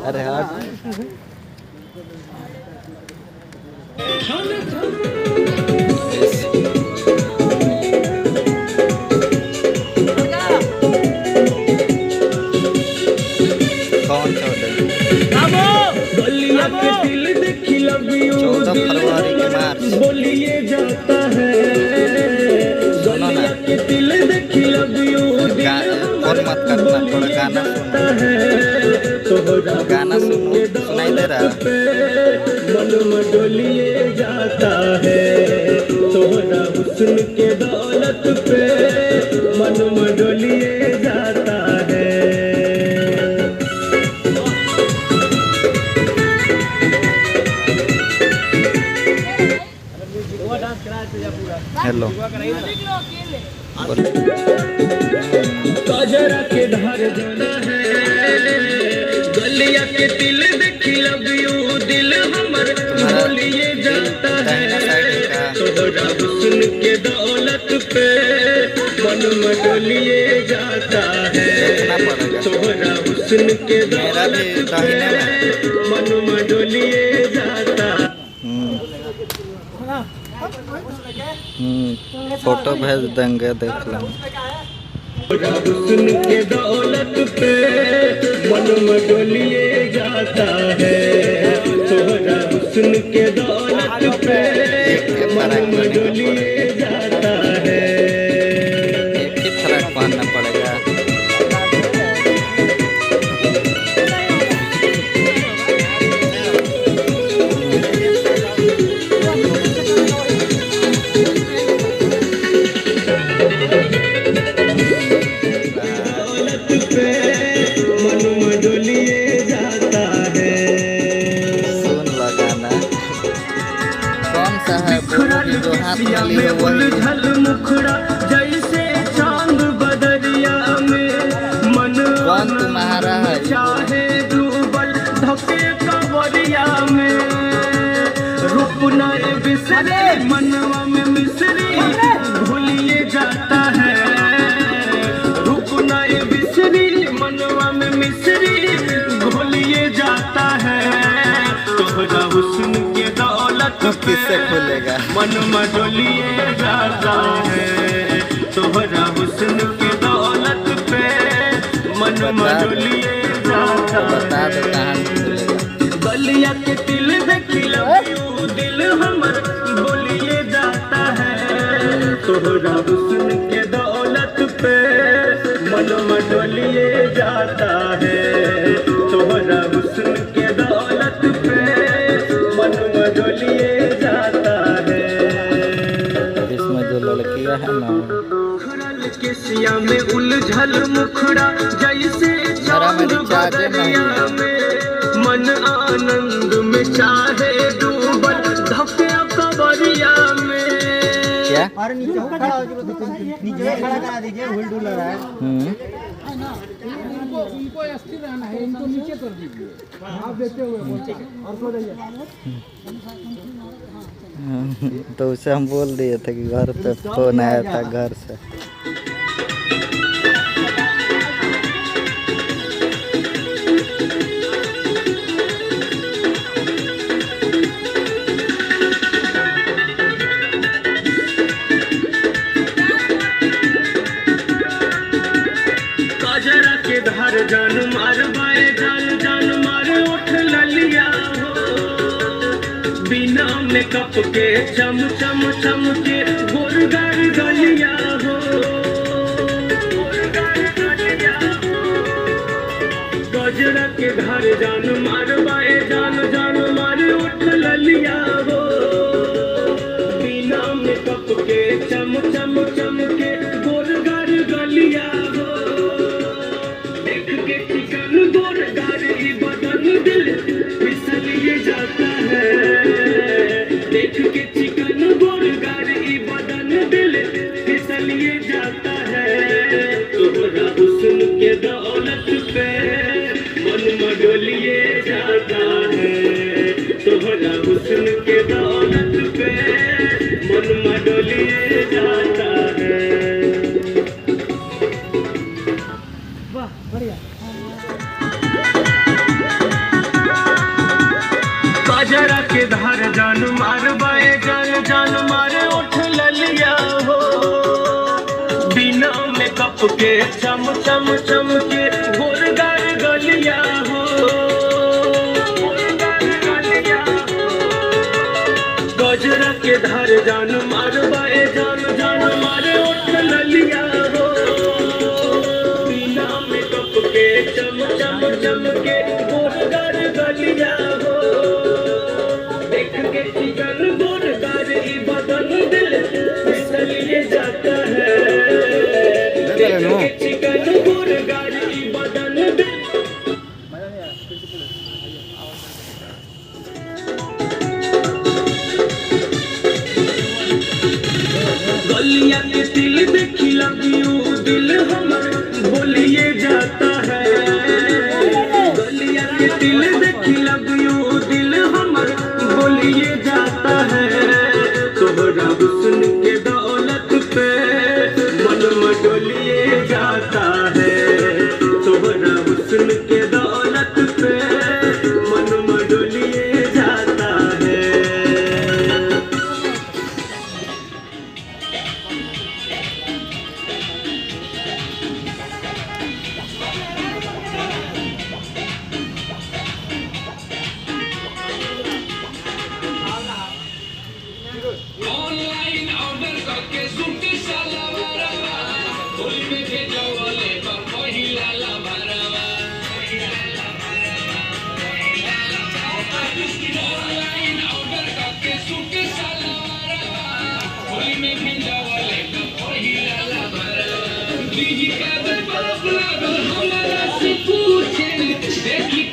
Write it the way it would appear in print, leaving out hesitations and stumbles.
अरे हाँ कौन सा होटल 14 फरवरी के मार्च सुनो ना फोन मत करना थोड़ा गाना सुनो सुनाई दे रहा मन मडोलिए जाता है तोहरा हुस्न के दौलत पे मन मडोलिए जाता है। हेलो काजरा के धार जाना है गलिया के दिल देखी लव यू दिल हमर बोलिए जाता है तोहरा हुस्न के दौलत पे मन मडोलिए जाता है तोहरा हुस्न के दौलत पे मन मडोलिए जाता। फोटो भेज देंगे देख लेंगे। हुस्न के दौलत पे मन मडोलिए जाता है तोहरा हुस्न के दौलत पे मन मडोलिए जाता है। एक ही फराक पहनना पड़ेगा। उलझल मुखड़ा जैसे चांद बदरिया में मन तुम्हारा है चाहे डूबल धके कवरिया में रूप नए बिसरे मनवा में मिसरी भूलिए जाता है रूप नए बिसरी मनवा में मिसरी भूलिए जाता है तोहरा हुस्न के दौलत किससे खुलेगा मन मडोलिए जाता है तोहरा हुस्न के दौलत पे मन मडोलिए जाता बता दो है कहाँ खुलेगा। गलिया के दिल देखी लव यू दिल हमर बोलिए जाता है तोहरा हुस्न के दौलत पे मन मडोलिए जाता है तोहरा हुस्न के दौलत पे मन मडोलिए जाता है। इसमें जो लड़कियां है ना केसिया में उलझल मुखड़ा जैसे चांद बदरिया में मन आनंद में चाहे डूबल धके कवरिया में। क्या और नीचे हो खड़ा हो जाओ नीचे खड़ा करा दीजिए हुल डुल रहा है। उनको स्थिर रहना है इनको नीचे कर दीजिए आप देते हुए बोलते और सो जाइए। तो उसे हम बोल दिए थे कि घर पे फोन आया था घर से। काजरा के धार जान मार बाए जान जान मार उठ ललिया हो बिना मेकअप के चम चम चम के गोरगार गलिया हो काजरा के धार जान मार बाए जान जान मार उठ ललिया हो बिना मेकअप के चम चम चम के गोरगार गलिया हो देख के चिकन गोरगार ही बदन दिल फिसलिए जाता है देख के चिकन गोरगार ही बदन दिल फिसलिए जाता है तोहरा हुस्न के दौलत पे मन मडोलिए जाता है तोहरा हुस्न के दौलत पे मन मडोलिए जाता है। वाह बढ़िया। गजरा के धार जान मार बाए जान जान मारे उठ ललिया हो बिना मेकअप के चम चम चम के गोरगार गलिया हो गजरा के धार जान मार बाए जान जान मारे उठ ललिया हो बिना मेकअप के चम चम चम के गोरगार गलिया हो देख के चिकन गोरगार ई बदन दिल फिसलिए जाता है देख के चिकन गोरगार ई बदन दिल गलिया के दिल देखी लगियो दिल हमर बोलिए जाता है गलिया के दिल देखी लगियो दिल हमर बोलिए जाता है तोहरा हुस्न के दौलत पे मन डोलिए जाता है तोहरा हुस्न के दौलत पे मन डोलिए जाता है ऑनलाइन ऑर्डर करके सूट सलवारवा होली में भेजवले पर पहिला लभरवा ऑनलाइन ऑर्डर करके सूट सलवारवा होली में भेजवले पर पहिला लभरवा दीदी का बाप लागल हमरा से पूछे देखी